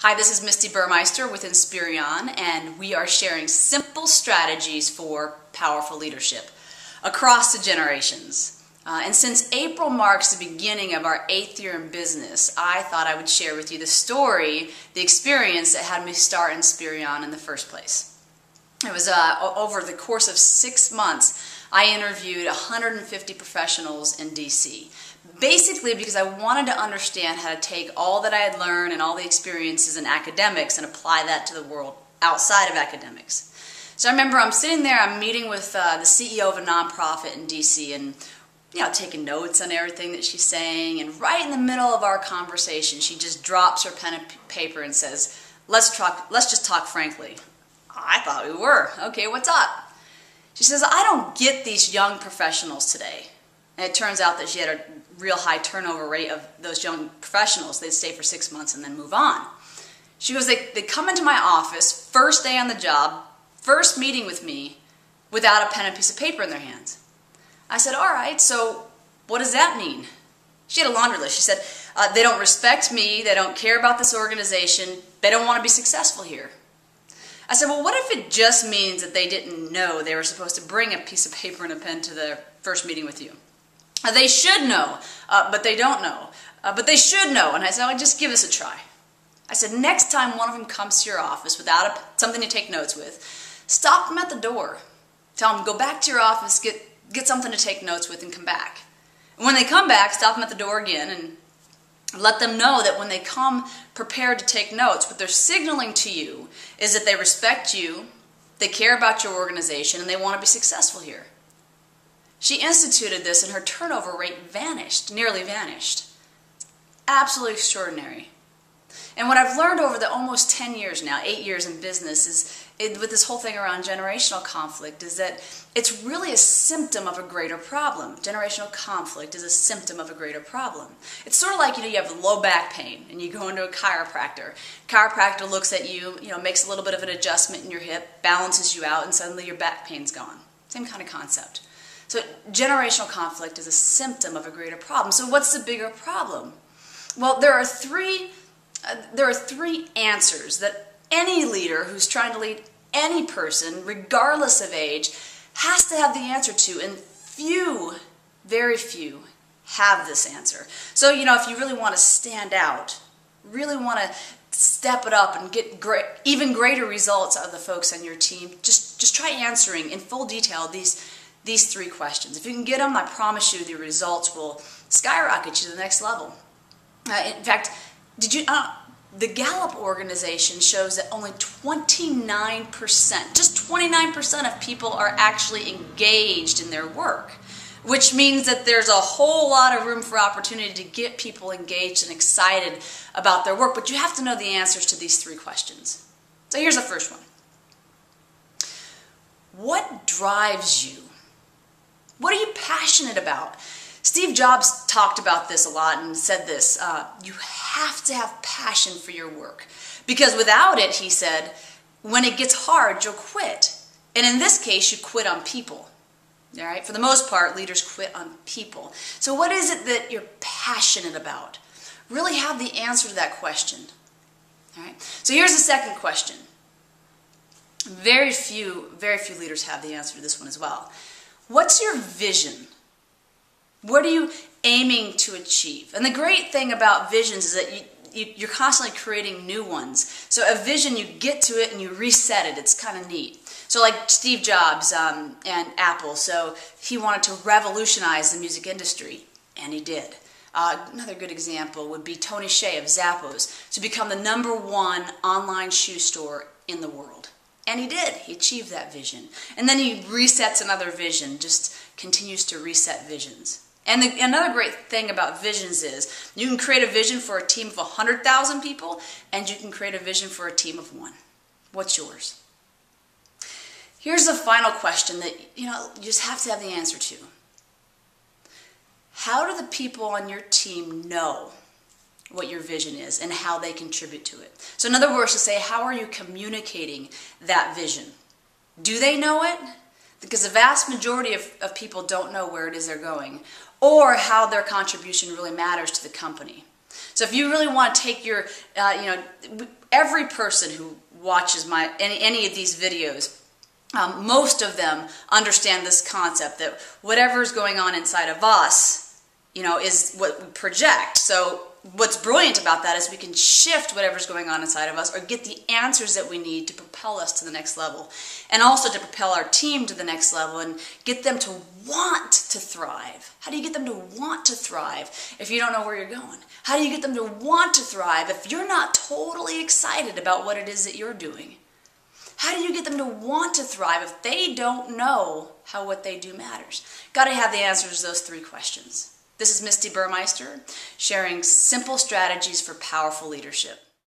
Hi, this is Misti Burmeister with Inspirion, and we are sharing simple strategies for powerful leadership across the generations. And since April marks the beginning of our 8th year in business, I thought I would share with you the story, the experience that had me start Inspirion in the first place. It was over the course of 6 months, I interviewed 150 professionals in DC. Basically because I wanted to understand how to take all that I had learned and all the experiences in academics and apply that to the world outside of academics. So I remember I'm sitting there, I'm meeting with the CEO of a nonprofit in DC and taking notes on everything that she's saying, and right in the middle of our conversation she just drops her pen and paper and says, let's just talk frankly. I thought we were. Okay, what's up? She says, I don't get these young professionals today. And it turns out that she had a real high turnover rate of those young professionals. They'd stay for 6 months and then move on. She goes, they come into my office, first day on the job, first meeting with me, without a pen and piece of paper in their hands. I said, all right, so what does that mean? She had a laundry list. She said, they don't respect me, they don't care about this organization, they don't want to be successful here. I said, well, what if it just means that they didn't know they were supposed to bring a piece of paper and a pen to their first meeting with you? They should know, but they don't know. But they should know. And I said, oh, just give this a try. I said, next time one of them comes to your office without something to take notes with, stop them at the door. Tell them, go back to your office, get something to take notes with, and come back. And when they come back, stop them at the door again and let them know that when they come prepared to take notes, what they're signaling to you is that they respect you, they care about your organization, and they want to be successful here. She instituted this and her turnover rate vanished, nearly vanished. Absolutely extraordinary. And what I've learned over the almost 10 years now, 8 years in business, with this whole thing around generational conflict, is that it's really a symptom of a greater problem. Generational conflict is a symptom of a greater problem. It's sort of like, you have low back pain and you go into a chiropractor. Chiropractor looks at you, makes a little bit of an adjustment in your hip, balances you out, and suddenly your back pain's gone. Same kind of concept. So generational conflict is a symptom of a greater problem. So what's the bigger problem? Well, there are three answers that any leader who's trying to lead any person, regardless of age, has to have the answer to, and few, very few, have this answer. So, if you really want to stand out, really want to step it up and get even greater results out of the folks on your team, just try answering in full detail these 3 questions. If you can get them, I promise you the results will skyrocket you to the next level. In fact, the Gallup organization shows that only 29%, just 29% of people are actually engaged in their work, which means that there's a whole lot of room for opportunity to get people engaged and excited about their work. But you have to know the answers to these 3 questions. So here's the first one. What drives you? What are you passionate about? Steve Jobs talked about this a lot and said this, you have to have passion for your work. Because without it, he said, when it gets hard, you'll quit. And in this case, you quit on people. All right? For the most part, leaders quit on people. So what is it that you're passionate about? Really have the answer to that question. All right? So here's the second question. Very few leaders have the answer to this one as well. What's your vision? What are you aiming to achieve? And the great thing about visions is that you're constantly creating new ones. So a vision, you get to it and you reset it. It's kind of neat. So like Steve Jobs and Apple, so he wanted to revolutionize the music industry, and he did. Another good example would be Tony Hsieh of Zappos, to become the #1 online shoe store in the world. And he did. He achieved that vision. And then he resets another vision, just continues to reset visions. And another great thing about visions is you can create a vision for a team of 100,000 people, and you can create a vision for a team of 1. What's yours? Here's the final question that you just have to have the answer to. How do the people on your team know what your vision is and how they contribute to it? So in other words, to say, how are you communicating that vision? Do they know it? Because the vast majority of people don't know where it is they're going, or how their contribution really matters to the company. So if you really want to take your, every person who watches any of these videos, most of them understand this concept that whatever's going on inside of us, is what we project. So what's brilliant about that is we can shift whatever's going on inside of us or get the answers that we need to propel us to the next level, and also to propel our team to the next level and get them to want to thrive. How do you get them to want to thrive if you don't know where you're going? How do you get them to want to thrive if you're not totally excited about what it is that you're doing? How do you get them to want to thrive if they don't know how what they do matters? Got to have the answers to those three questions. This is Misti Burmeister, sharing simple strategies for powerful leadership.